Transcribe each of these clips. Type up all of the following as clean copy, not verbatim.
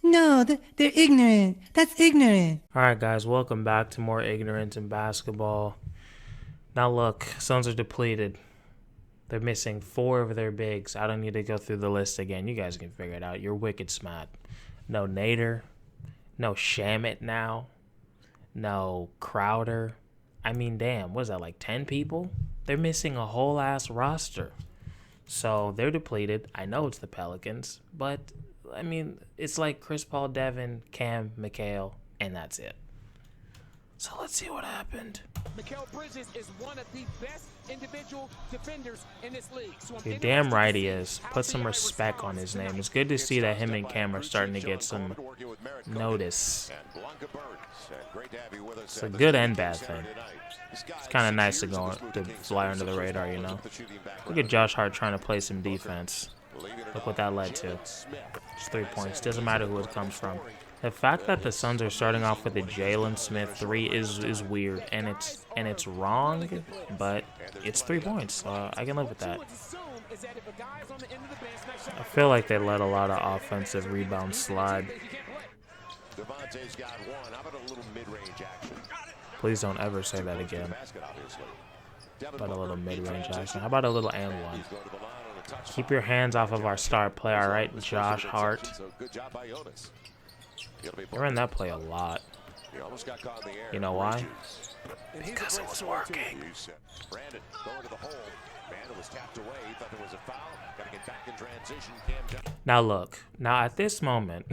No, they're ignorant. That's ignorant. Alright guys, welcome back to more ignorance in basketball. Now look, Suns are depleted. They're missing 4 of their bigs. I don't need to go through the list again. You guys can figure it out. You're wicked smart. No Nader. No Shamit now. No Crowder. I mean, damn, what is that, like 10 people? They're missing a whole ass roster. So they're depleted. I know it's the Pelicans, but I mean, it's like Chris Paul, Devin, Cam, Mikhail, and that's it. So let's see what happened. Mikhail Bridges is one of the best individual defenders in this league. So You're damn right he is. Put some respect on his name. It's good to see that him and Cam are starting to get some notice. It's a good and bad thing. It's kind of nice to fly under the radar, you know. Look at Josh Hart trying to play some defense. Look what that led to. Just 3 points. Doesn't matter who it comes from. The fact that the Suns are starting off with a Jalen Smith 3 is weird, and it's wrong, but it's 3 points. I can live with that. I feel like they let a lot of offensive rebounds slide. Please don't ever say that again. How about a little mid-range action? How about a little and one? Keep your hands off of our star player, all right, Josh Hart. They ran that play a lot. You know why? Because it was working. Now look, now at this moment,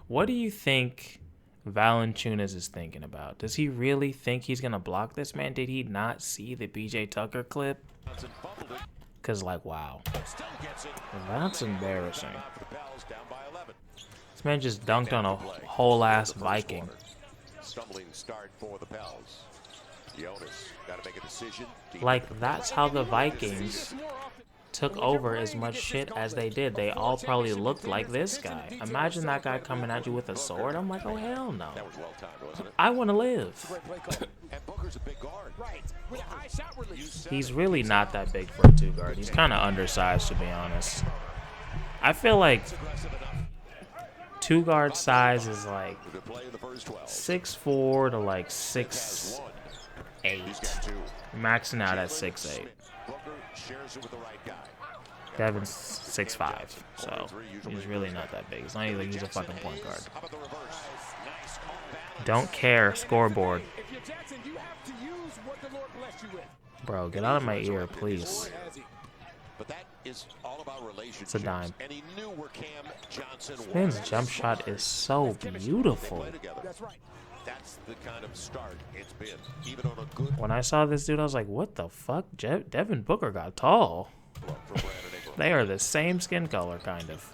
what do you think Valanciunas is thinking about? Does he really think he's gonna block this man? Did he not see the PJ Tucker clip? Cause like, wow, that's embarrassing. This man just dunked on a whole ass Viking. Like, that's how the Vikings took over as much shit as they did. They all probably looked like this guy. Imagine that guy coming at you with a sword. I'm like, oh hell no. I want to live. He's really not that big for a 2 guard. He's kind of undersized, to be honest. I feel like 2 guard size is like 6'4" to like 6'8". Maxing out at 6'8". Devin's 6'5", so he's really not that big. It's not even like he's a fucking point guard. Don't care, scoreboard. Bro, get out of my ear, please. It's a dime. This man's jump shot is so beautiful. When I saw this dude, I was like, what the fuck? Devin Booker got tall. They are the same skin color, kind of.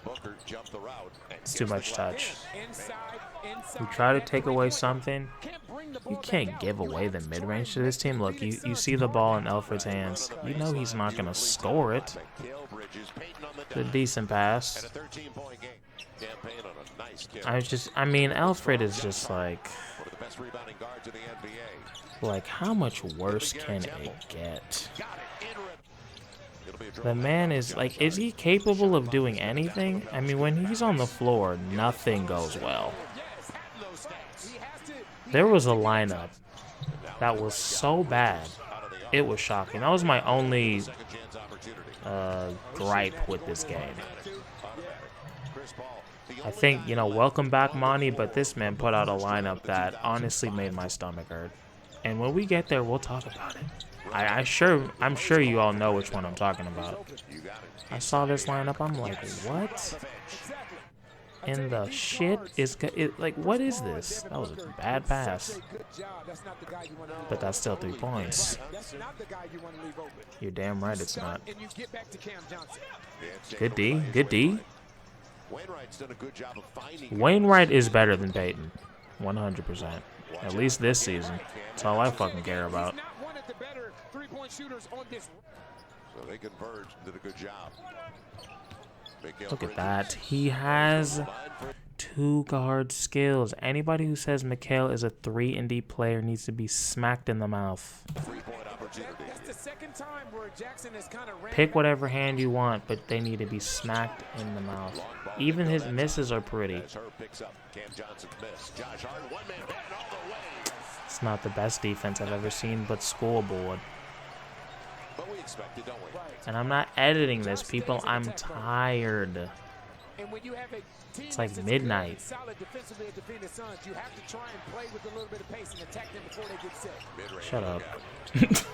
It's too much touch. We try to take away something. You can't give away the mid-range to this team. Look, you see the ball in Alfred's hands. You know he's not going to score it. It's a decent pass. I mean, Alfred is just like, how much worse can it get? The man is like, is he capable of doing anything? I mean, when he's on the floor, nothing goes well. There was a lineup that was so bad, it was shocking. That was my only gripe with this game. I think, you know, welcome back, Monty, but this man put out a lineup that honestly made my stomach hurt. And when we get there, we'll talk about it. I'm sure you all know which one I'm talking about. I saw this lineup, I'm like, what in the shit is like, what is this? That was a bad pass. But that's still 3 points. You're damn right it's not. Good D, good D. Wainwright is better than Peyton. 100%. At least this season. That's all I fucking care about. So they converged, did a good job. Look at that. He has 2 guard skills. Anybody who says Mikhail is a 3 and D player needs to be smacked in the mouth. opportunity. That's the second time where Jackson has kind of ran. Pick whatever hand you want, but they need to be smacked in the mouth. Even his misses are pretty. As Hart picks up, Cam Johnson miss. Josh Hart, one-man band all the way. It's not the best defense I've ever seen, but scoreboard. But we expected, don't we? And I'm not editing this, people. I'm tired. And when you have a team It's like that's midnight. solid defensively at the Phoenix Suns, you have to try and play with a little bit of pace and attack them before they get set. Mid-range Shut up. workout.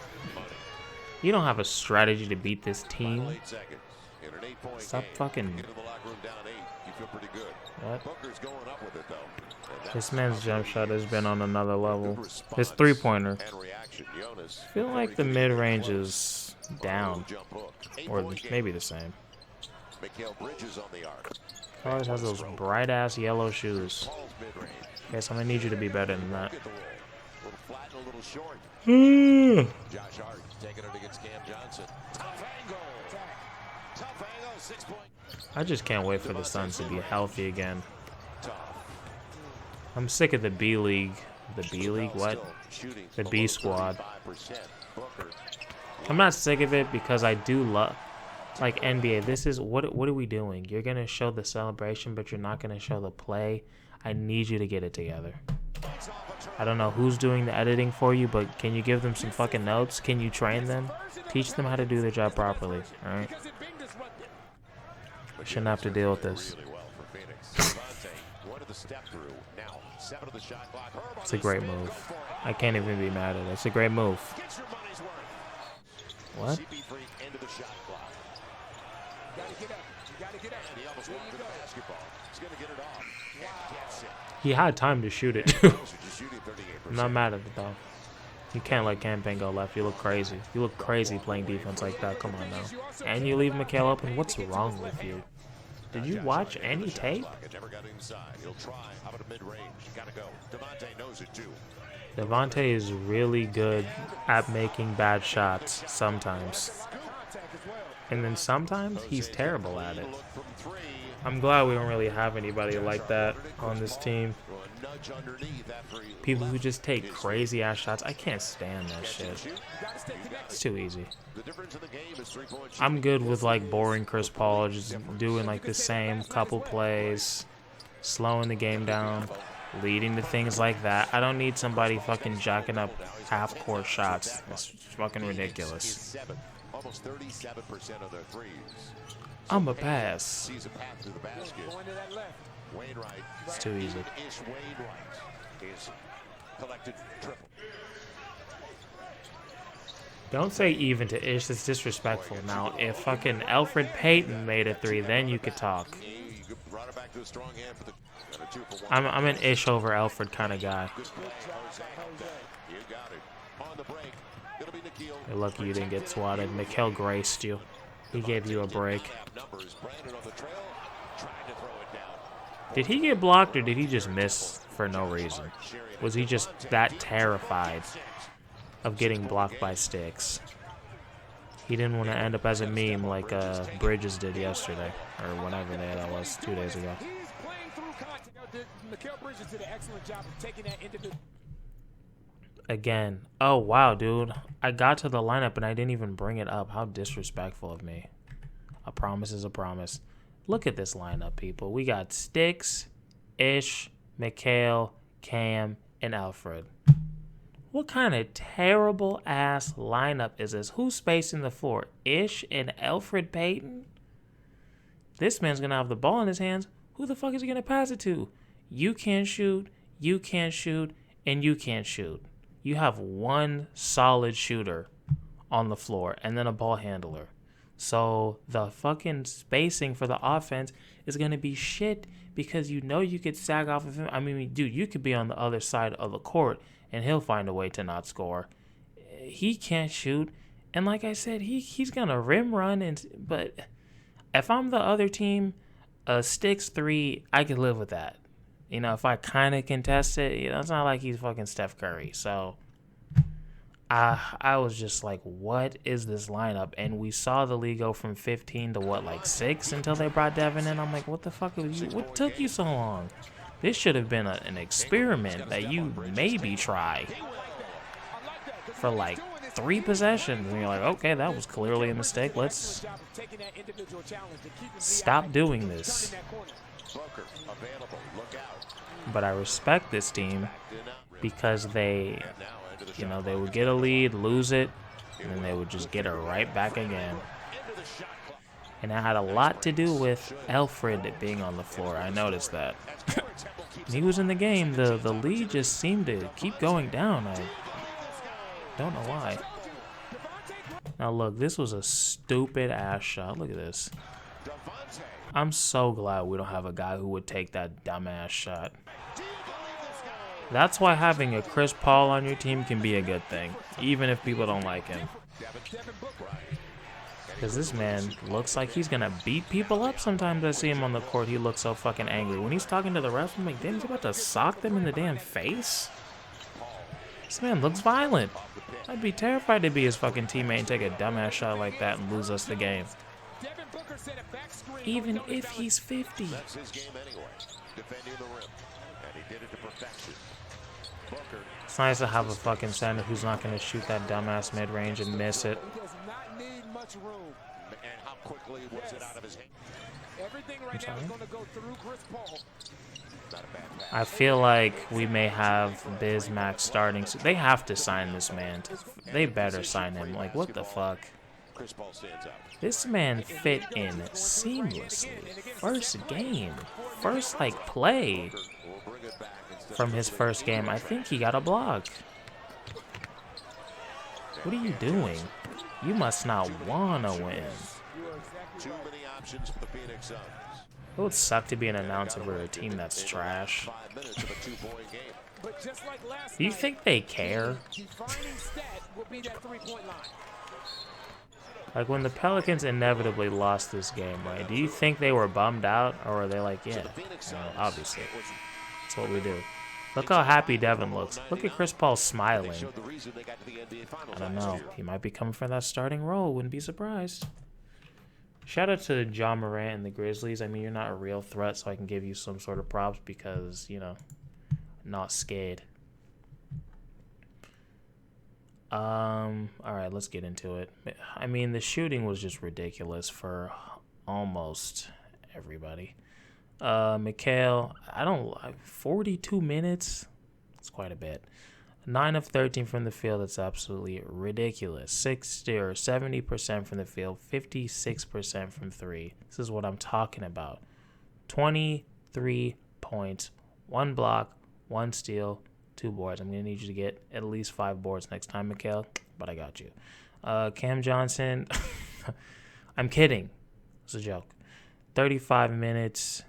You don't have a strategy to beat this Final team. 8 seconds in an 8-point Stop game. fucking- Get in the locker room down 8. You feel pretty good. What? Booker's going up with it, though. And This that's man's jump shot has been on another level. good response His three-pointer. and reaction. Jonas, I feel like the mid-range is down, jump hook. or 8-point game. maybe the same. Mikhail Bridges on the arc. Always has those bright-ass yellow shoes. Paul's mid-range. Guess I'm gonna need you to be better than that. Get the roll. A little flat and a little short. Josh Hart taking it against Cam Johnson. Tough angle. Tough angle. 6-point. I just can't wait for the Suns to be healthy again. Tough. I'm sick of the B League. The B League? What? Still shooting The B below squad. 35%. Booker. I'm not sick of it because I do love, like NBA. This is what are we doing? You're gonna show the celebration, but you're not gonna show the play. I need you to get it together. I don't know who's doing the editing for you, but can you give them some fucking notes? Can you train them? Teach them how to do their job properly. All right. Shouldn't have to deal with this. Really well for Phoenix. Devontae, one to the step through. Now, 7 to the shot clock. Herb on It's a the great spin. move. Go for it. I can't even be mad at it. It's a great move. Get your money's worth. What? CP3 into the shot clock. Gotta get up. You gotta get up. And he almost There walked you to the go. basketball. He's going to get it off. And gets it. He had time to shoot it. Those are just shooting 38%. I'm not mad at it though. You can't let campaign go left. You look crazy. You look crazy playing defense like that. Come on now. And you leave Mikhail open. What's wrong with you? Did you watch any tape? It never got inside. He'll try. How about a mid-range? Gotta go. Devontae knows it too. Devontae is really good at making bad shots sometimes. And then sometimes he's terrible at it. Look from 3. I'm glad we don't really have anybody like that on this team. Well, a nudge underneath after he People who just take crazy ass shots. I can't stand that shit. shoot. It's too easy. The difference in the game is 3-point shooting. I'm good with like boring Chris Paul, just doing like the same couple plays, slowing the game down, leading to things like that. I don't need somebody fucking jacking up half-court shots. That's fucking Is ridiculous. 7. Almost 37% of their threes. I'm a pass. Sees a path to the basket. Going to that left. Wainwright. It's too easy. Ish Wainwright is collected triple. Don't say even to Ish. It's disrespectful. Now, if fucking Alfred Payton made a 3, then you could talk. You could run it back to a strong hand for the and a 2-for-1. I'm an Ish over Alfred kind of guy. Good play, Jose. You got it. On the break. It'll be Nikhil. You're lucky you didn't get swatted. Mikhail graced you. He gave you a break. Numbers. Brandon on the trail. Trying to throw it down. Did he get blocked or did he just miss for no reason? Was he just that terrified of getting blocked by sticks? He didn't want to end up as a meme like Bridges did yesterday, or whatever day that was, 2 days ago. He's playing through contact. Mikhail Bridges did an excellent job of taking that individual. Again. Oh, wow, dude. I got to the lineup and I didn't even bring it up. How disrespectful of me. A promise is a promise. Look at this lineup, people. We got Sticks, Ish, Mikhail, Cam, and Alfred. What kind of terrible ass lineup is this? Who's spacing the floor? Ish and Alfred Payton? This man's going to have the ball in his hands. Who the fuck is he going to pass it to? You can't shoot, you can't shoot, and you can't shoot. You have one solid shooter on the floor and then a ball handler. So the fucking spacing for the offense is going to be shit because you know you could sag off of him. I mean, dude, you could be on the other side of the court and he'll find a way to not score. He can't shoot. And like I said, he's going to rim run. But if I'm the other team, a Sticks 3, I could live with that. You know, if I kind of contest it, you know, it's not like he's fucking Steph Curry. So I was just like, what is this lineup? And we saw the league go from 15 to what, like 6 until they brought Devin in. I'm like, what the fuck was you? What took you so long? This should have been an experiment that you maybe try for like 3 possessions. And you're like, okay, that was clearly a mistake. Let's stop doing this. But I respect this team because they, you know, they would get a lead, lose it, and then they would just get it right back again. And it had a lot to do with Alfred being on the floor. I noticed that. When he was in the game, the lead just seemed to keep going down. I don't know why. Now look, this was a stupid ass shot. Look at this. I'm so glad we don't have a guy who would take that dumbass shot. That's why having a Chris Paul on your team can be a good thing, even if people don't like him. Because this man looks like he's gonna beat people up. Sometimes I see him on the court, he looks so fucking angry. When he's talking to the ref, I'm like, damn, he's about to sock them in the damn face? This man looks violent. I'd be terrified to be his fucking teammate and take a dumbass shot like that and lose us the game. Even if he's 50. That's his game anyway, defending the rim, and he did it to perfection. Booker. It's nice to have a fucking center who's not going to shoot that dumbass mid-range and miss it. He does not need much room. And how quickly was it out of his hand? Everything right now is going to go through Chris Paul. Not a bad pass. I feel like we may have Bismack starting. So they have to sign this man. They better sign him. Like, what the fuck? Chris Paul stands up. This man fit in seamlessly. First game. First, like, play We'll bring it back instead from his first game. I think he got a block. What are you doing? You must not want to win. too many options for the Phoenix Suns. It would suck to be an announcer for a team that's trash. 5 minutes of a 2-point game. But just like last Do you night, think they care? defining stat will be that three-point line. Like, when the Pelicans inevitably lost this game, right? Do you think they were bummed out, or were they like, yeah, obviously, that's what we do. Look how happy Devin looks. Look at Chris Paul smiling. Showed the reason they got to the NBA Finals I don't last know. year. He might be coming for that starting role. Wouldn't be surprised. Shout out to John Morant and the Grizzlies. I mean, you're not a real threat, so I can give you some sort of props because, you know, not scared. All right, let's get into it. I mean, the shooting was just ridiculous for almost everybody. Mikhail, 42 minutes. That's quite a bit. 9 of 13 from the field. That's absolutely ridiculous. 70% from the field, 56% from 3. This is what I'm talking about. 23 points, 1 block, 1 steal, 2 boards. I'm going to need you to get at least 5 boards next time, Mikhail, but I got you. Cam Johnson, I'm kidding. It's a joke. 35 minutes,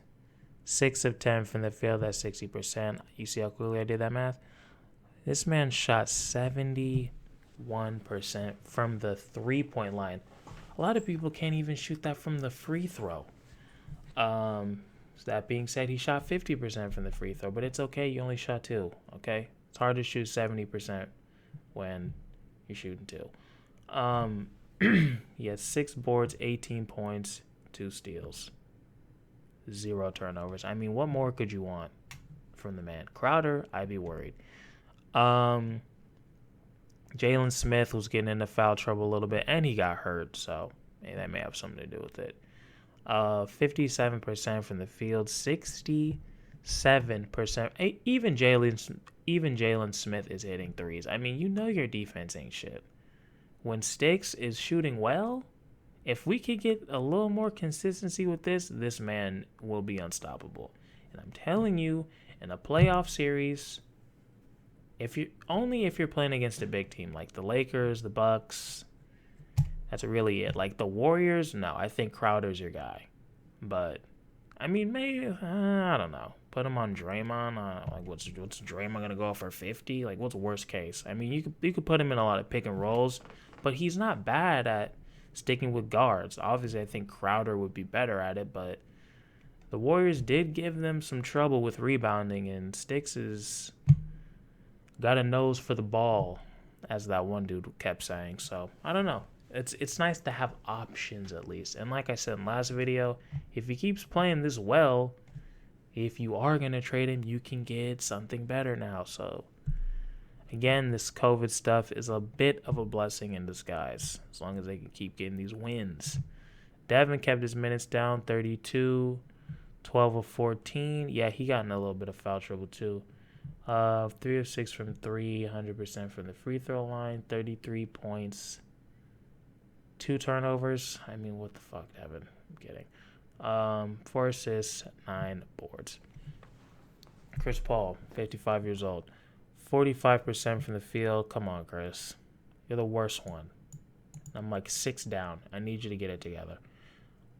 6 of 10 from the field. That's 60%. You see how quickly I did that math? This man shot 71% from the 3-point line. A lot of people can't even shoot that from the free throw. That being said, he shot 50% from the free throw, but it's okay. You only shot 2, okay? It's hard to shoot 70% when you're shooting 2. He had 6 boards, 18 points, 2 steals, 0 turnovers. I mean, what more could you want from the man? Crowder, I'd be worried. Jalen Smith was getting into foul trouble a little bit, and he got hurt, so that may have something to do with it. 57% from the field, 67%. Even Jalen Smith is hitting threes. I mean, you know your defense ain't shit. When Sticks is shooting well, if we could get a little more consistency with this man will be unstoppable. And I'm telling you, in a playoff series, if you're playing against a big team like the Lakers, the Bucks, that's really it. Like the Warriors, no, I think Crowder's your guy. But I mean, maybe I don't know. Put him on Draymond. Like what's Draymond gonna go for 50? Like what's worst case? I mean, you could put him in a lot of pick and rolls, but he's not bad at sticking with guards. Obviously, I think Crowder would be better at it, but the Warriors did give them some trouble with rebounding, and Sticks is got a nose for the ball, as that one dude kept saying. So I don't know. It's nice to have options at least. And like I said in last video, if he keeps playing this well, if you are gonna trade him, you can get something better now. So Again, this COVID stuff is a bit of a blessing in disguise, as long as they can keep getting these wins. Devin kept his minutes down, 32, 12 of 14. Yeah, he got in a little bit of foul trouble too. 3 of 6 from 3, 100% from the free throw line, 33 points, 2 turnovers. I mean, what the fuck, Devin? I'm kidding. 4 assists, 9 boards. Chris Paul, 55 years old, 45% from the field. Come on, Chris. You're the worst one. I'm like 6 down. I need you to get it together.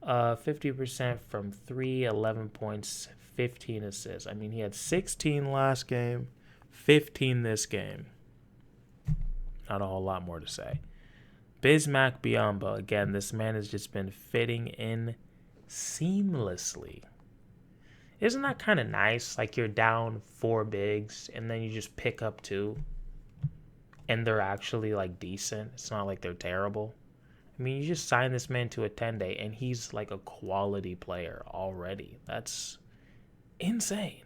50% from 3, 11 points, 15 assists. I mean, he had 16 last game, 15 this game. Not a whole lot more to say. Bismack Biyombo. Again, this man has just been fitting in seamlessly. Isn't that kind of nice? Like, you're down 4 bigs, and then you just pick up 2, and they're actually, like, decent. It's not like they're terrible. I mean, you just sign this man to a 10-day, and he's, like, a quality player already. That's insane.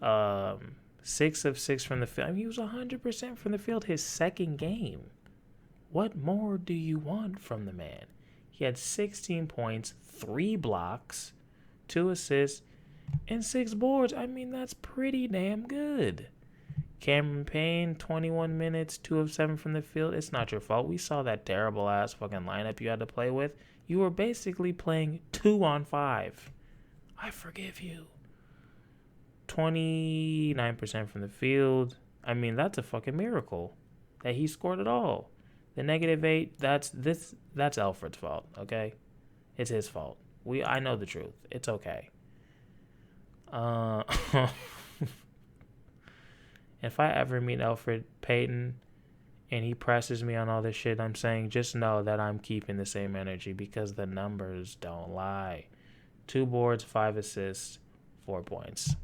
6 of 6 from the field. I mean, he was 100% from the field his second game. What more do you want from the man? He had 16 points, 3 blocks, 2 assists, and 6 boards. I mean, that's pretty damn good. Cameron Payne, 21 minutes, 2 of 7 from the field. It's not your fault. We saw that terrible-ass fucking lineup you had to play with. You were basically playing 2-on-5. I forgive you. 29% from the field. I mean, that's a fucking miracle that he scored at all. The -8, that's Alfred's fault, okay? It's his fault. I know the truth. It's okay. If I ever meet Elfrid Payton and he presses me on all this shit I'm saying, just know that I'm keeping the same energy because the numbers don't lie. 2 boards, 5 assists, 4 points.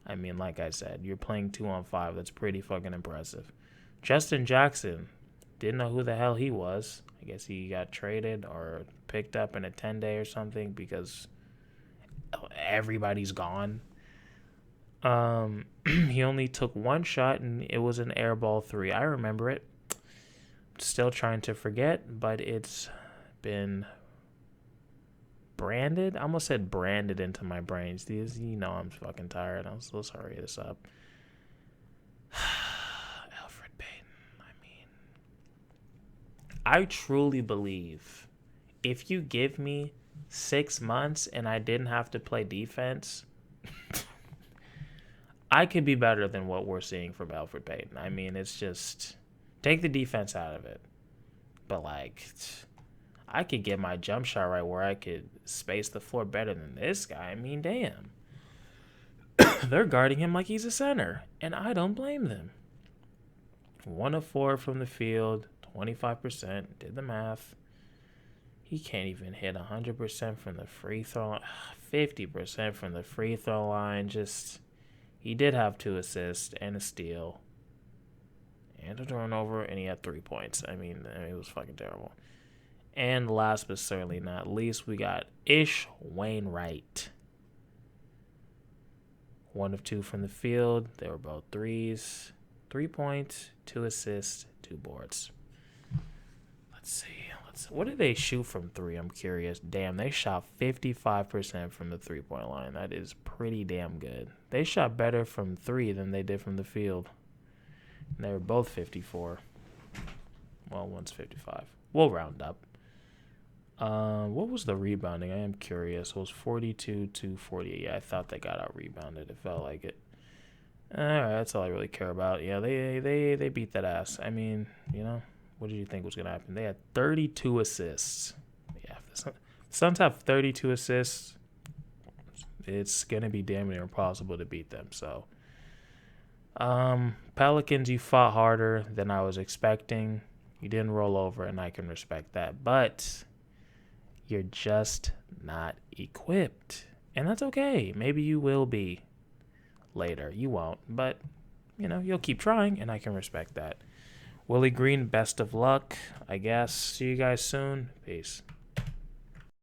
I mean, like I said, you're playing 2-on-5. That's pretty fucking impressive. Justin Jackson, didn't know who the hell he was. I guess he got traded or picked up in a 10-day or something because everybody's gone. He only took 1 shot and it was an air ball 3. I remember it. Still trying to forget, but it's been branded. I almost said branded into my brains. These, I'm fucking tired. Let's hurry this up. Elfrid Payton. I mean, I truly believe if you give me 6 months and I didn't have to play defense, I could be better than what we're seeing from Elfrid Payton. I mean, it's just, take the defense out of it. But, like, I could get my jump shot right where I could space the floor better than this guy. I mean, damn. They're guarding him like he's a center, and I don't blame them. 1 of 4 from the field, 25%, did the math. He can't even hit 100% from the free throw line, 50% from the free throw line. He did have 2 assists and a steal and a turnover, and he had 3 points. I mean, it was fucking terrible. And last but certainly not least, we got Ish Wainwright. 1 of 2 from the field. They were both threes. 3 points, 2 assists, 2 boards. Let's see. What did they shoot from 3? I'm curious. Damn, they shot 55% from the 3-point line. That is pretty damn good. They shot better from 3 than they did from the field. And they were both 54. Well, one's 55. We'll round up. What was the rebounding? I am curious. It was 42 to 48. Yeah, I thought they got out rebounded. It felt like it. All right, that's all I really care about. Yeah, they beat that ass. I mean, what did you think was going to happen? They had 32 assists. Yeah, if the Suns have 32 assists, it's going to be damn near impossible to beat them. So, Pelicans, you fought harder than I was expecting. You didn't roll over, and I can respect that. But you're just not equipped. And that's okay. Maybe you will be later. You won't. But, you'll keep trying, and I can respect that. Willie Green, best of luck, I guess. See you guys soon. Peace.